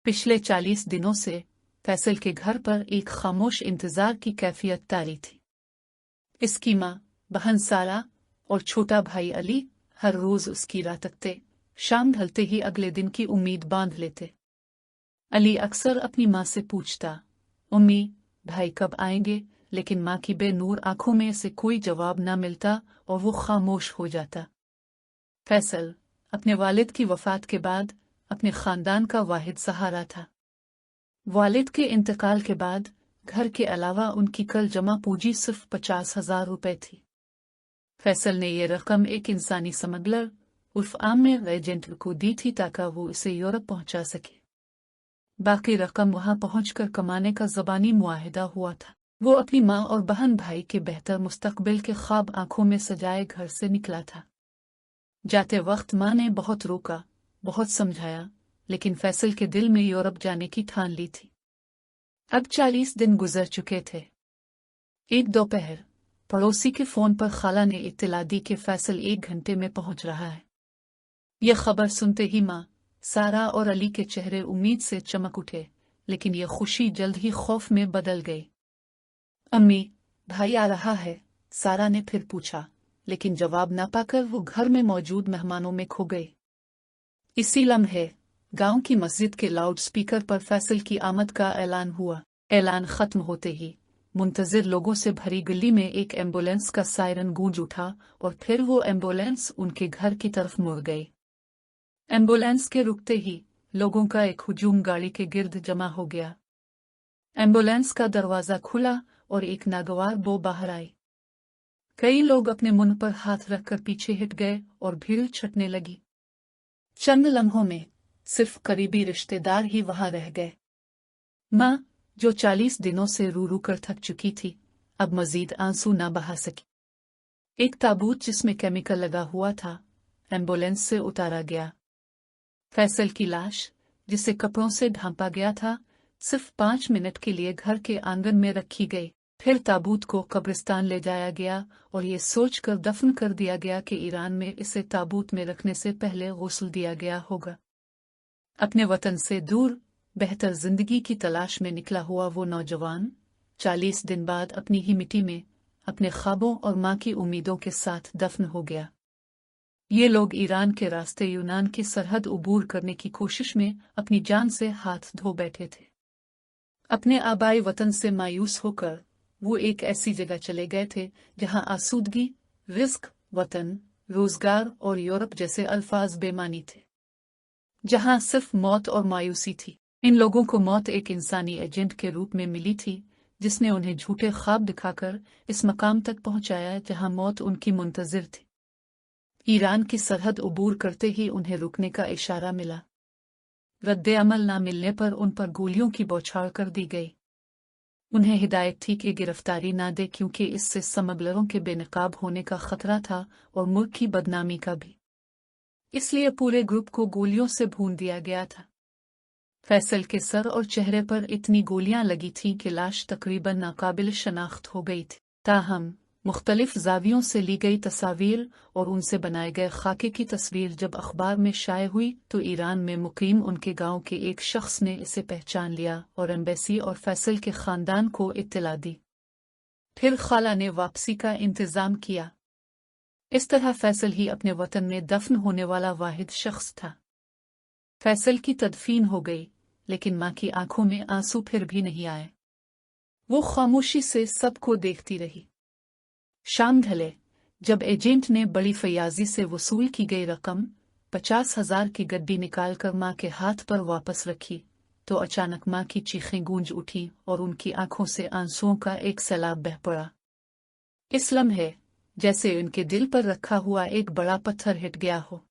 पिछले 40 दिनों से फैसल के घर पर एक खामोश इंतजार की कैफियत तारी थी। इसकी माँ, बहन सारा और छोटा भाई अली हर रोज उसकी राह तकते, शाम ढलते ही अगले दिन की उम्मीद बांध लेते। अली अक्सर अपनी माँ से पूछता, उम्मी, भाई कब आएंगे? लेकिन माँ की बेनूर आंखों में से कोई जवाब ना मिलता और वो खामोश हो जाता। फैसल अपने वालिद की वफात के बाद अपने खानदान का वाहिद सहारा था। वालिद के इंतकाल के बाद घर के अलावा उनकी कल जमा पूंजी सिर्फ 50,000 रुपए थी। फैसल ने ये रकम एक इंसानी स्मगलर उर्फ आमिर एजेंट को दी थी ताकि वो इसे यूरोप पहुंचा सके। बाकी रकम वहां पहुंचकर कमाने का ज़बानी मुआहिदा हुआ था। वो अपनी माँ और बहन भाई के बेहतर मुस्तकबिल के ख्वाब आंखों में सजाए घर से निकला था। जाते वक्त माँ ने बहुत रोका, बहुत समझाया, लेकिन फैसल के दिल में यूरोप जाने की ठान ली थी। अब 40 दिन गुजर चुके थे। एक दोपहर पड़ोसी के फोन पर खाला ने इत्तला दी कि फैसल 1 घंटे में पहुंच रहा है। यह खबर सुनते ही माँ, सारा और अली के चेहरे उम्मीद से चमक उठे, लेकिन यह खुशी जल्द ही खौफ में बदल गई। अम्मी, भाई आ रहा है? सारा ने फिर पूछा, लेकिन जवाब न पाकर वो घर में मौजूद मेहमानों में खो गई। इसी लम्हे गांव की मस्जिद के लाउड स्पीकर पर फैसल की आमद का ऐलान हुआ। ऐलान खत्म होते ही मुंतजिर लोगों से भरी गली में एक एम्बुलेंस का सायरन गूंज उठा और फिर वो एम्बुलेंस उनके घर की तरफ मुड़ गई। एम्बुलेंस के रुकते ही लोगों का एक हुजूम गाड़ी के गिर्द जमा हो गया। एम्बुलेंस का दरवाजा खुला और एक नागवार बो बाहर आई। कई लोग अपने मुंह पर हाथ रखकर पीछे हट गए और भीड़ छटने लगी। चंद लम्हों में सिर्फ करीबी रिश्तेदार ही वहां रह गए। माँ, जो 40 दिनों से रू रू कर थक चुकी थी, अब मजीद आंसू न बहा सकी। एक ताबूत जिसमें केमिकल लगा हुआ था एम्बुलेंस से उतारा गया। फैसल की लाश, जिसे कपड़ों से ढांपा गया था, सिर्फ 5 मिनट के लिए घर के आंगन में रखी गई। फिर ताबूत को कब्रिस्तान ले जाया गया और ये सोचकर दफन कर दिया गया कि ईरान में इसे ताबूत में रखने से पहले गुस्ल दिया गया होगा। अपने वतन से दूर बेहतर जिंदगी की तलाश में निकला हुआ वो नौजवान 40 दिन बाद अपनी ही मिट्टी में अपने ख्वाबों और माँ की उम्मीदों के साथ दफन हो गया। ये लोग ईरान के रास्ते यूनान की सरहद उबूर करने की कोशिश में अपनी जान से हाथ धो बैठे थे। अपने आबाई वतन से मायूस होकर वो एक ऐसी जगह चले गए थे जहां आसूदगी, रिस्क, वतन, रोजगार और यूरोप जैसे अल्फाज बेमानी थे, जहां सिर्फ मौत और मायूसी थी। इन लोगों को मौत एक इंसानी एजेंट के रूप में मिली थी, जिसने उन्हें झूठे ख्वाब दिखाकर इस मकाम तक पहुंचाया जहां मौत उनकी मुंतजिर थी। ईरान की सरहद उबूर करते ही उन्हें रुकने का इशारा मिला। रद्दे अमल न मिलने पर उन पर गोलियों की बौछार कर दी गई। उन्हें हिदायत थी कि गिरफ्तारी ना दे, क्योंकि इससे स्मगलरों के बेनकाब होने का खतरा था और मुल्क की बदनामी का भी। इसलिए पूरे ग्रुप को गोलियों से भून दिया गया था। फैसल के सर और चेहरे पर इतनी गोलियां लगी थीं कि लाश तकरीबन नाकाबिल शनाख्त हो गई थी। ताहम मुख्तलिफ जावियों से ली गई तस्वीर और उनसे बनाए गए खाके की तस्वीर जब अखबार में शाये हुई तो ईरान में मुकीम उनके गांव के एक शख्स ने इसे पहचान लिया और एम्बेसी और फैसल के खानदान को इत्तला दी। फिर खाला ने वापसी का इंतजाम किया। इस तरह फैसल ही अपने वतन में दफन होने वाला वाहिद शख्स था। फैसल की तदफीन हो गई, लेकिन माँ की आंखों में आंसू फिर भी नहीं आए। वो खामोशी से सबको देखती रही। शाम ढले, जब एजेंट ने बड़ी फयाजी से वसूल की गई रकम 50,000 की गड्डी निकालकर माँ के हाथ पर वापस रखी, तो अचानक माँ की चीखें गूंज उठी और उनकी आंखों से आंसुओं का एक सैलाब बह पड़ा। इस लम्हे जैसे उनके दिल पर रखा हुआ एक बड़ा पत्थर हिट गया हो।